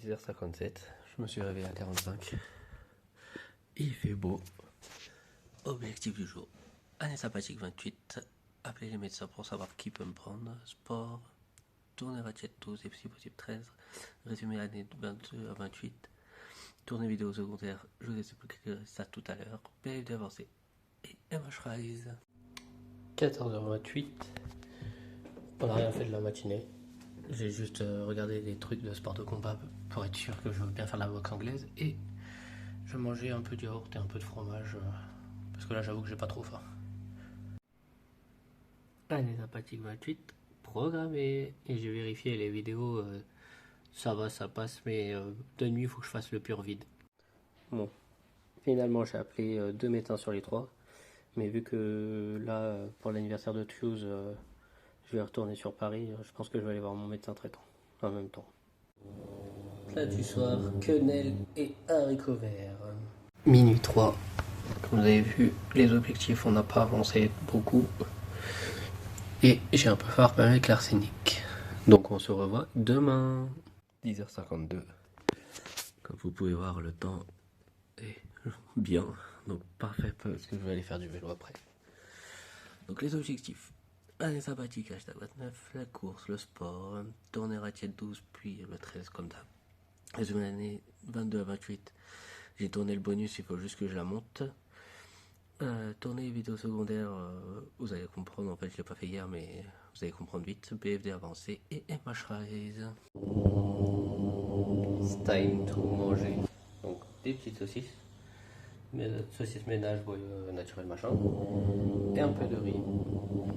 10h57, je me suis réveillé à 45. Il fait beau. Objectif du jour. Année sympathique 28. Appeler les médecins pour savoir qui peut me prendre. Sport. Tourner ratchet 12 et si possible 13. Résumé année 22 à 28. Tourner vidéo secondaire. Je vous expliquerai ça tout à l'heure. PLD avancé. Et MH Rise. 14h28. On n'a rien fait de la matinée. J'ai juste regardé des trucs de sport de combat pour être sûr que je veux bien faire la boxe anglaise. Et je mangeais un peu de yaourt et un peu de fromage. Parce que là, j'avoue que j'ai pas trop faim. Année sympathique 28, programmé. Et j'ai vérifié les vidéos. Ça va, ça passe. Mais de nuit, il faut que je fasse le pur vide. Bon. Finalement, j'ai appelé 2 médecins sur les 3. Mais vu que là, pour l'anniversaire de Tuse, je vais retourner sur Paris, je pense que je vais aller voir mon médecin traitant en même temps. Plat du soir, quenelle et haricots verts. Minuit 3. Comme vous avez vu, les objectifs, on n'a pas avancé beaucoup. Et j'ai un peu faim avec l'arsenic. Donc on se revoit demain. 10h52. Comme vous pouvez voir, le temps est bien. Donc parfait, parce que je vais aller faire du vélo après. Donc les objectifs. Année sympathique, hashtag 29, la course, le sport, tourner ratchet 12, puis le 13 comme ça. Résumé l'année 22 à 28. J'ai tourné le bonus, il faut juste que je la monte. Tourner vidéo secondaire, vous allez comprendre, en fait je l'ai pas fait hier, mais vous allez comprendre vite. BFD avancé et MH Rise. It's time to manger. Donc des petites saucisses. Saucisse ménage, naturel machin, et un peu de riz.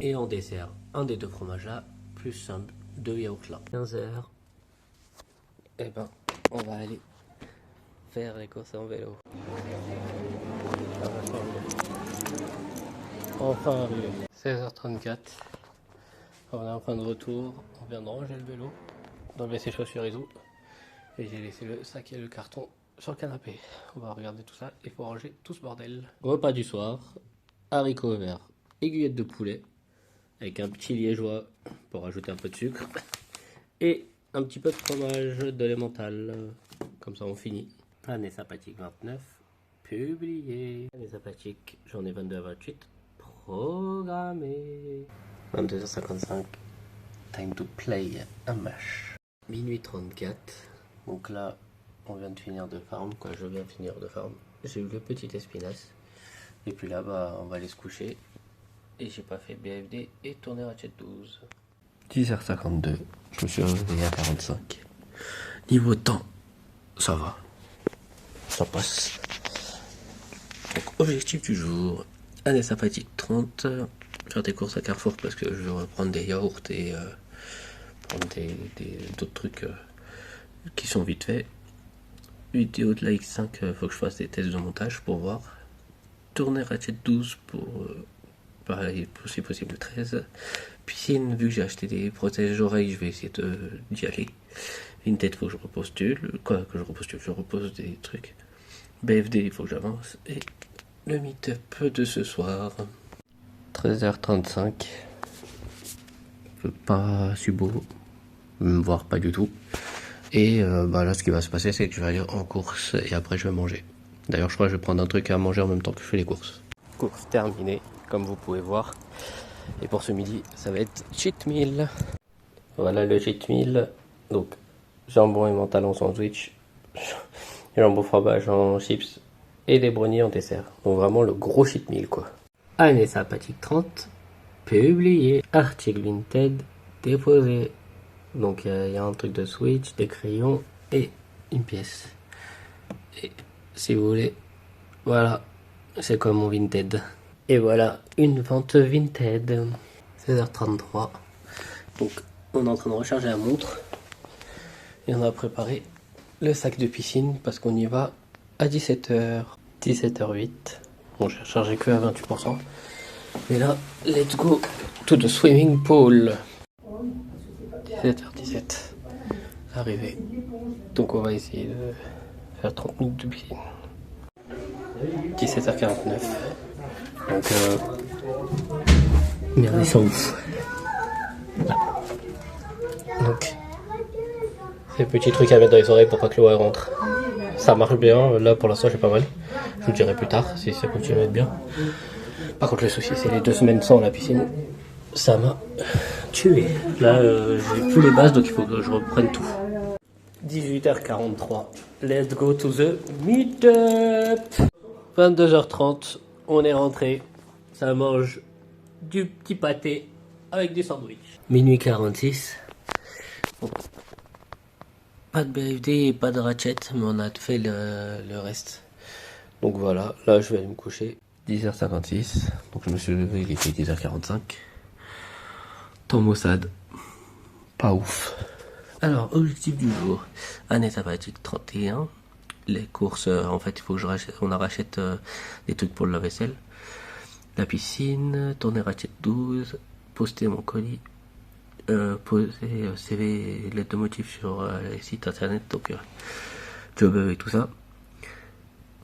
Et en dessert, un des 2 fromages là, plus un 2 yaourts là. 15h. Et ben, on va aller faire les courses en vélo. Enfin arrivé. 16h34. On est en fin de retour. On vient de ranger le vélo, d'enlever ses chaussures et tout. Et j'ai laissé le sac et le carton sur le canapé. On va regarder tout ça et faut ranger tout ce bordel. Repas du soir, haricots verts, aiguillettes de poulet avec un petit liégeois pour rajouter un peu de sucre et un petit peu de fromage de l'emmental. Comme ça on finit. Année sympathique 29, publié. Année sympathique, j'en ai 22 à 28, programmé. 22h55, time to play un match. Minuit 34, donc là on vient de finir de farm, quoi, je viens de finir de farm. J'ai eu le petit espinasse. Et puis là, on va aller se coucher. Et j'ai pas fait BFD et tourner ratchet 12. 10h52, je me suis réveillé à 45. Niveau temps, ça va. Ça passe. Donc, objectif du jour, année sympathique 30. Faire des courses à Carrefour parce que je vais reprendre des yaourts et prendre d'autres trucs qui sont vite faits. Vidéo de la X5, faut que je fasse des tests de montage pour voir. Tourner ratchet 12 pour pareil, si possible 13. Piscine, vu que j'ai acheté des prothèses d'oreilles, je vais essayer d'y aller. Vinted, faut que je repostule. Quoi que je repostule, je repose des trucs. BFD, il faut que j'avance. Et le meet-up de ce soir. 13h35. Pas si beau, voire pas du tout. Et là, ce qui va se passer, c'est que je vais aller en course et après, je vais manger. D'ailleurs, je crois que je vais prendre un truc à manger en même temps que je fais les courses. Course terminée, comme vous pouvez voir. Et pour ce midi, ça va être cheat meal. Voilà le cheat meal. Donc, jambon et mental en sandwich, jambon fromage en chips et des brownies en dessert. Donc, vraiment le gros cheat meal, quoi. Année sympathique 30, publié. Article Vinted, déposé. Donc il y a un truc de Switch, des crayons et une pièce. Et si vous voulez, voilà, c'est comme mon Vinted. Et voilà, une vente Vinted. 16h33. Donc on est en train de recharger la montre. Et on a préparé le sac de piscine parce qu'on y va à 17h. 17h08. Bon, j'ai rechargé que à 28%. Et là, let's go to the swimming pool. 17h17, arrivé. Donc on va essayer de faire 30 minutes de piscine. 17h49. Donc merde, ils sont ouf. Là. Donc c'est petit truc à mettre dans les oreilles pour pas que l'eau rentre. Ça marche bien, là pour l'instant j'ai pas mal. Je vous dirai plus tard si ça continue à être bien. Par contre le souci c'est les 2 semaines sans la piscine. Ça m'a tué. Là j'ai plus les bases donc il faut que je reprenne tout. 18h43. Let's go to the meet-up. 22h30, on est rentré. Ça mange du petit pâté avec du sandwich. Minuit 46. Bon. Pas de BFD et pas de ratchet, mais on a fait le reste. Donc voilà, là je vais aller me coucher. 10h56, donc je me suis levé, il était 10h45. Temps Mossad, pas ouf. Alors, objectif du jour, année sabbatique 31. Les courses, en fait, il faut que on rachète des trucs pour le lave-vaisselle. La piscine, tourner ratchet 12, poster mon colis. Poser CV et lettres de motif sur les sites internet, donc job et tout ça.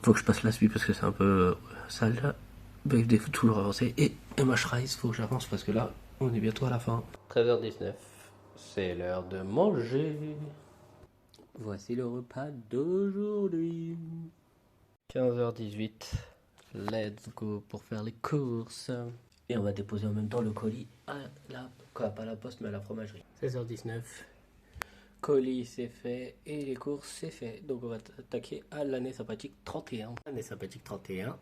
Faut que je passe la suite parce que c'est un peu sale là. BFD faut toujours avancer. Et MH Rise, faut que j'avance parce que là, on est bientôt à la fin. 13h19, c'est l'heure de manger. Voici le repas d'aujourd'hui. 15h18, let's go pour faire les courses. Et on va déposer en même temps le colis à la, quoi, pas à la poste mais à la fromagerie. 16h19, colis c'est fait et les courses c'est fait. Donc on va attaquer à l'année sabbatique 31. Année sabbatique 31,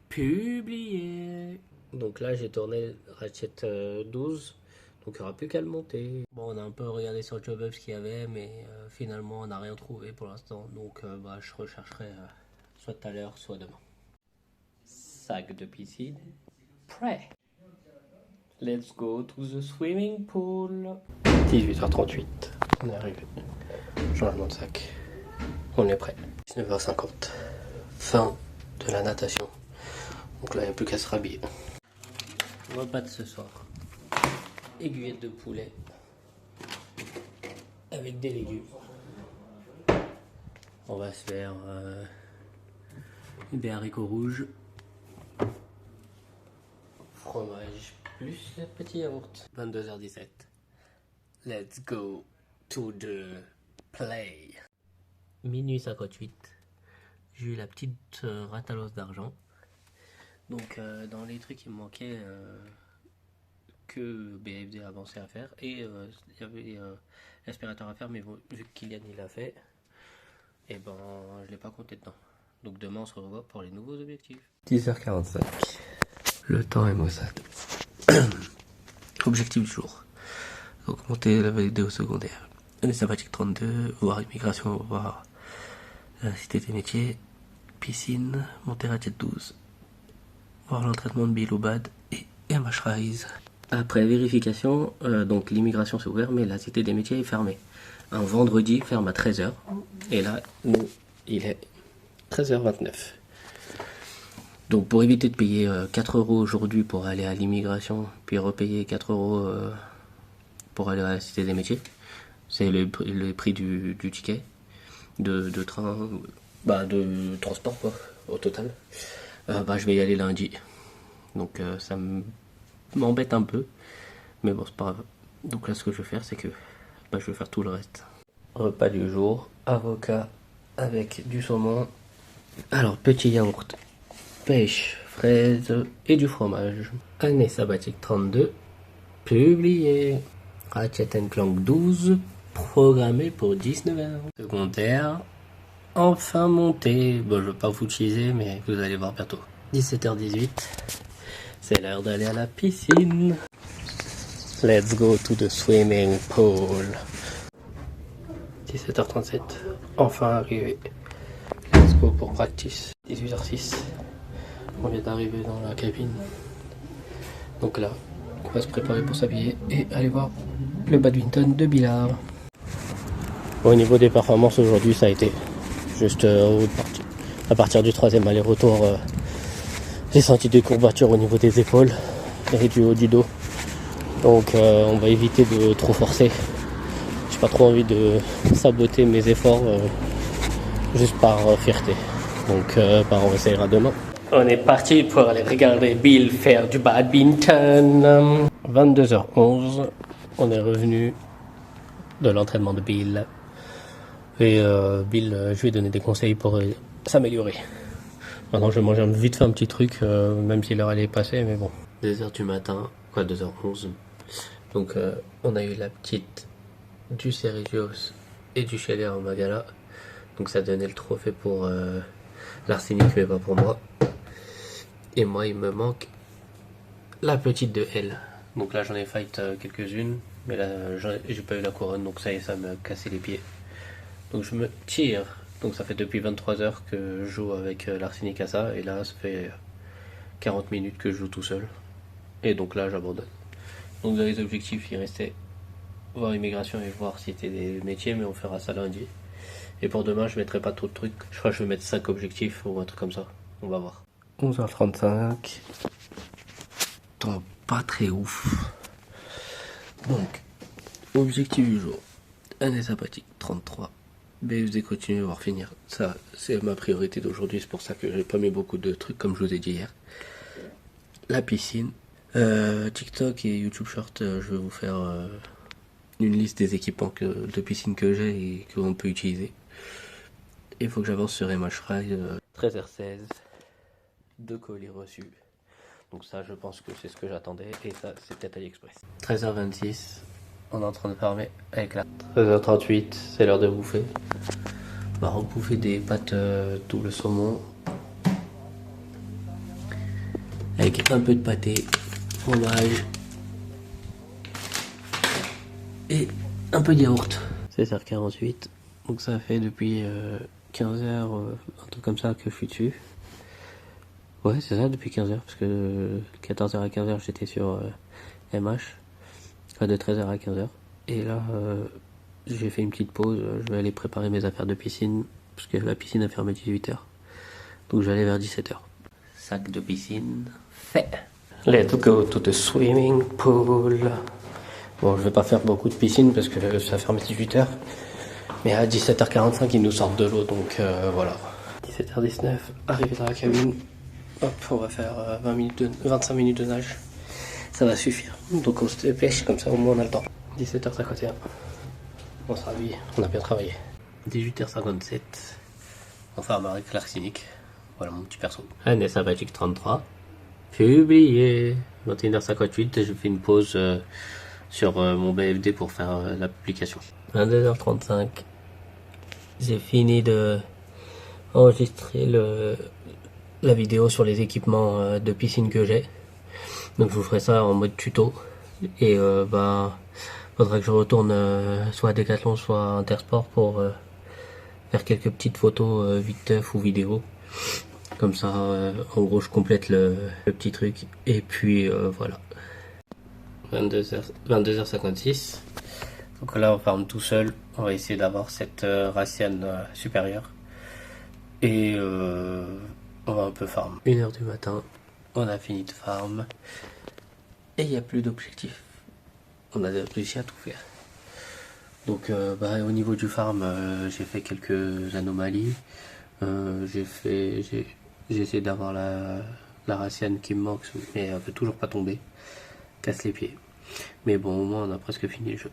publié. Donc là j'ai tourné ratchet 12, donc il n'y aura plus qu'à le monter. Bon on a un peu regardé sur JobUp ce qu'il y avait mais finalement on n'a rien trouvé pour l'instant. Donc je rechercherai soit tout à l'heure soit demain. Sac de piscine. Prêt. Let's go to the swimming pool. 18h38, on est arrivé. Changement de sac. On est prêt. 19h50. Fin de la natation. Donc là, il n'y a plus qu'à se rhabiller. Repas de ce soir. Aiguillette de poulet. Avec des légumes. On va se faire des haricots rouges. Fromage plus le petit yaourt. 22h17. Let's go to the play. Minuit 58. J'ai eu la petite rate à l'os d'argent. Donc dans les trucs il me manquait que BFD a avancé à faire. Et il y avait l'aspirateur à faire, mais bon, vu que Kylian il l'a fait, et ben je l'ai pas compté dedans. Donc demain on se revoit pour les nouveaux objectifs. 10h45. Le temps est maussade. Objectif du jour. Augmenter la vidéo secondaire. Année sabbatique 32, voir immigration, voir la cité des métiers, piscine, monter ratchet 12, voir l'entraînement de Bill ou Bad et MH Rise. Après vérification, donc l'immigration c'est ouvert, mais la cité des métiers est fermée. Un vendredi, ferme à 13h. Et là, nous, il est 13h29. Donc pour éviter de payer 4 € aujourd'hui pour aller à l'immigration, puis repayer 4 € pour aller à la cité des métiers, c'est le prix du ticket de train, de transport quoi, au total. Je vais y aller lundi. Donc ça m'embête un peu, mais bon c'est pas grave. Donc là ce que je vais faire c'est que je vais faire tout le reste. Repas du jour, avocat avec du saumon. Alors petit yaourt, pêche, fraises et du fromage. Année sabbatique 32, publié. Ratchet & Clank 12, programmé pour 19h. Secondaire, enfin monté. Bon, je vais pas vous teaser, mais vous allez voir bientôt. 17h18, c'est l'heure d'aller à la piscine. Let's go to the swimming pool. 17h37, enfin arrivé. Let's go pour practice. 18h06, on vient d'arriver dans la cabine. Donc là, on va se préparer pour s'habiller et aller voir le badminton de Billard. Au niveau des performances aujourd'hui, ça a été juste à partir du 3e aller-retour, j'ai senti des courbatures au niveau des épaules et du haut du dos. Donc on va éviter de trop forcer. J'ai pas trop envie de saboter mes efforts juste par fierté. Donc on essaiera demain. On est parti pour aller regarder Bill faire du badminton. 22h11, on est revenu de l'entraînement de Bill. Et Bill, je lui ai donné des conseils pour s'améliorer. Maintenant, je vais manger vite fait un petit truc, même si l'heure elle est passée, mais bon. 2h du matin, quoi, 2h11. Donc, on a eu la petite du Cerisios et du Chelia en Magala. Donc, ça donnait le trophée pour l'Arsenic, mais pas pour moi. Et moi, il me manque la petite de elle. Donc là, j'en ai fight quelques-unes, mais là, j'ai pas eu la couronne, donc ça y est, ça m'a cassé les pieds. Donc je me tire. Donc ça fait depuis 23h que je joue avec l'Arsenic à ça, et là, ça fait 40 minutes que je joue tout seul. Et donc là, j'abandonne. Donc dans les objectifs, il restait voir immigration et voir si c'était des métiers, mais on fera ça lundi. Et pour demain, je mettrai pas trop de trucs. Je crois que je vais mettre 5 objectifs ou un truc comme ça. On va voir. 11h35. Temps pas très ouf. Donc, objectif du jour. Année sympathique, 33. BFD continue, voire finir. Ça, c'est ma priorité d'aujourd'hui. C'est pour ça que j'ai pas mis beaucoup de trucs comme je vous ai dit hier. La piscine. TikTok et YouTube Short, je vais vous faire une liste des équipements de piscine que j'ai et qu'on peut utiliser. Il faut que j'avance sur MH Fry. 13h16. 2 colis reçus. Donc ça, je pense que c'est ce que j'attendais. Et ça, c'est peut-être AliExpress. 13h26. On est en train de farmer avec la 13h38. C'est l'heure de bouffer. On va rebouffer des pâtes double saumon. Avec un peu de pâté, fromage. Et un peu de yaourt. 16h48. Donc ça fait depuis 15h, un truc comme ça que je suis dessus. Ouais, c'est ça, depuis 15h, parce que de 14h à 15h, j'étais sur MH, enfin de 13h à 15h. Et là, j'ai fait une petite pause, je vais aller préparer mes affaires de piscine, parce que la piscine a fermé à 18h. Donc je vais aller vers 17h. Sac de piscine, fait. Let's go to the swimming pool. Bon, je vais pas faire beaucoup de piscine, parce que ça ferme à 18h. Mais à 17h45, ils nous sortent de l'eau, donc voilà. 17h19, arrivé dans la cabine. Hop, on va faire 25 minutes de nage. Ça va suffire. Donc on se dépêche, comme ça au moins on a le temps. 17h51. On se rhabille, on a bien travaillé. 18h57. On fait avec l'Arsenic. Voilà mon petit perso. Année sympathique 33. Publié. 21h58, j'ai fait une pause sur mon BFD pour faire la publication. 22h35. J'ai fini de enregistrer la vidéo sur les équipements de piscine que j'ai. Donc je vous ferai ça en mode tuto. Et faudra que je retourne soit à Decathlon, soit à Intersport pour faire quelques petites photos vite teuf ou vidéo. Comme ça, en gros, je complète le petit truc. Et puis voilà. 22h56. Donc là, on farme tout seul. On va essayer d'avoir cette Raciane supérieure. Et on va un peu farm. 1h du matin, on a fini de farm. Et il n'y a plus d'objectifs. On a réussi à tout faire. Donc au niveau du farm, j'ai fait quelques anomalies. J'ai essayé d'avoir la Raciane qui me manque, mais elle veut toujours pas tomber. Casse les pieds. Mais bon, au moins on a presque fini le jeu.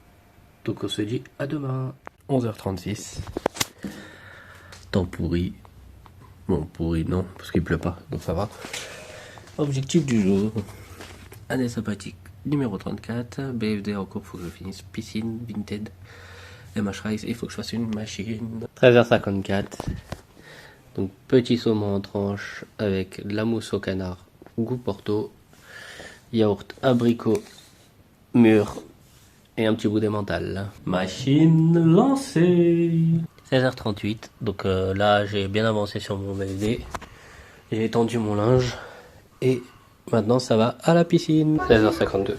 Donc on se dit à demain. 11h36. Temps pourri. Bon, pourri non, parce qu'il pleut pas, donc ça va. Objectif du jour. Année sympathique. Numéro 34. BFD en cours, faut que je finisse. Piscine, Vinted, MH Rice, il faut que je fasse une machine. 13h54. Donc petit saumon en tranche avec de la mousse au canard, goût Porto, yaourt abricot, mûr et un petit bout d'emmental. Machine lancée. 16h38, donc là j'ai bien avancé sur mon BFD, j'ai étendu mon linge et maintenant ça va à la piscine. 16h52,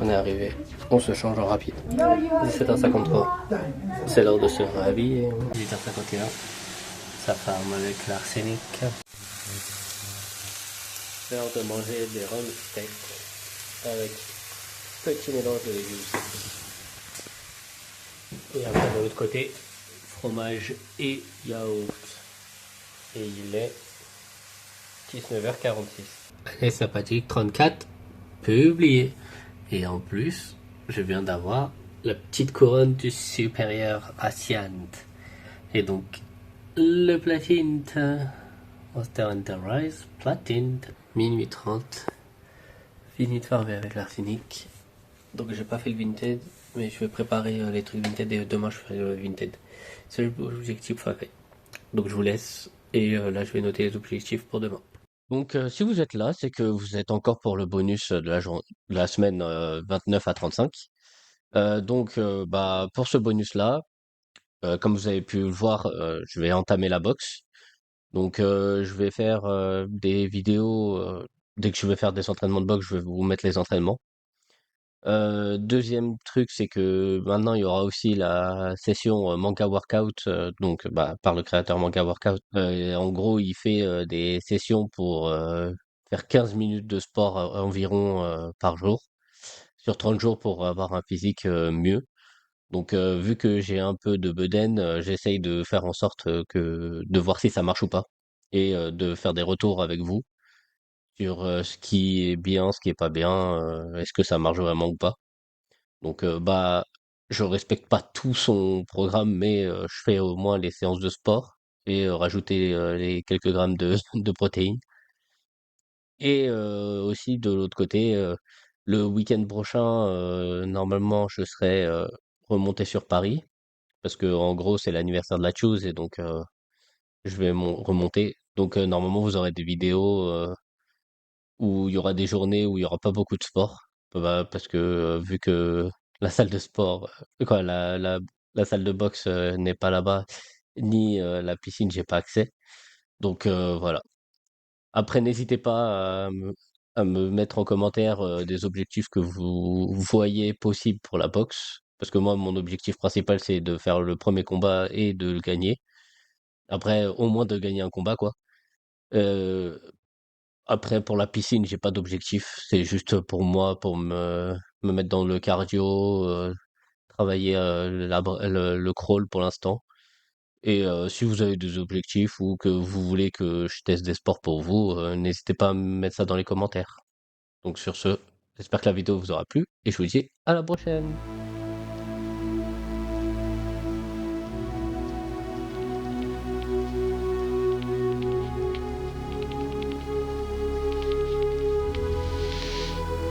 on est arrivé, on se change en rapide. 17h53, c'est l'heure de se rhabiller. 18h51, ça farme avec l'Arsenic. C'est l'heure de manger des rhum steaks avec petit mélange de légumes. Et après de l'autre côté, fromage et yaourt. Et il est 19h46. Allez, sympathique 34, publié. Et en plus, je viens d'avoir la petite couronne du supérieur Asciente. Et donc, le platine, Monster Hunter Rise, platine, minuit 30. Fini de farmer avec l'arsenic. Donc j'ai pas fait le Vinted, mais je vais préparer les trucs Vinted et demain je ferai le Vinted. C'est l'objectif fait. Donc je vous laisse et là je vais noter les objectifs pour demain. Donc si vous êtes là, c'est que vous êtes encore pour le bonus de la semaine 29 à 35. Bah, pour ce bonus-là, comme vous avez pu le voir, je vais entamer la boxe. Donc je vais faire des vidéos. Dès que je vais faire des entraînements de boxe, je vais vous mettre les entraînements. Deuxième truc, c'est que maintenant il y aura aussi la session manga workout, bah, par le créateur manga workout. Et en gros, il fait des sessions pour faire 15 minutes de sport environ par jour, sur 30 jours pour avoir un physique mieux. Donc vu que j'ai un peu de bedaine, j'essaye de faire en sorte de voir si ça marche ou pas, et de faire des retours avec vous sur ce qui est bien, ce qui est pas bien, est-ce que ça marche vraiment ou pas. Donc, bah, je respecte pas tout son programme, mais je fais au moins les séances de sport et rajouter les quelques grammes de, de protéines. Et aussi de l'autre côté, le week-end prochain, normalement, je serai remonté sur Paris parce que en gros, c'est l'anniversaire de la Choose et donc je vais remonter. Donc, normalement, vous aurez des vidéos où il y aura des journées où il y aura pas beaucoup de sport. Bah, parce que vu que la salle de sport, la salle de boxe n'est pas là-bas, ni la piscine, j'ai pas accès. Donc voilà. Après, n'hésitez pas à me mettre en commentaire des objectifs que vous voyez possibles pour la boxe. Parce que moi, mon objectif principal, c'est de faire le premier combat et de le gagner. Après, au moins de gagner un combat, quoi. Euh, Après, pour la piscine, j'ai pas d'objectif. C'est juste pour moi, pour me mettre dans le cardio, travailler le crawl pour l'instant. Et si vous avez des objectifs ou que vous voulez que je teste des sports pour vous, n'hésitez pas à me mettre ça dans les commentaires. Donc sur ce, j'espère que la vidéo vous aura plu et je vous dis à la prochaine.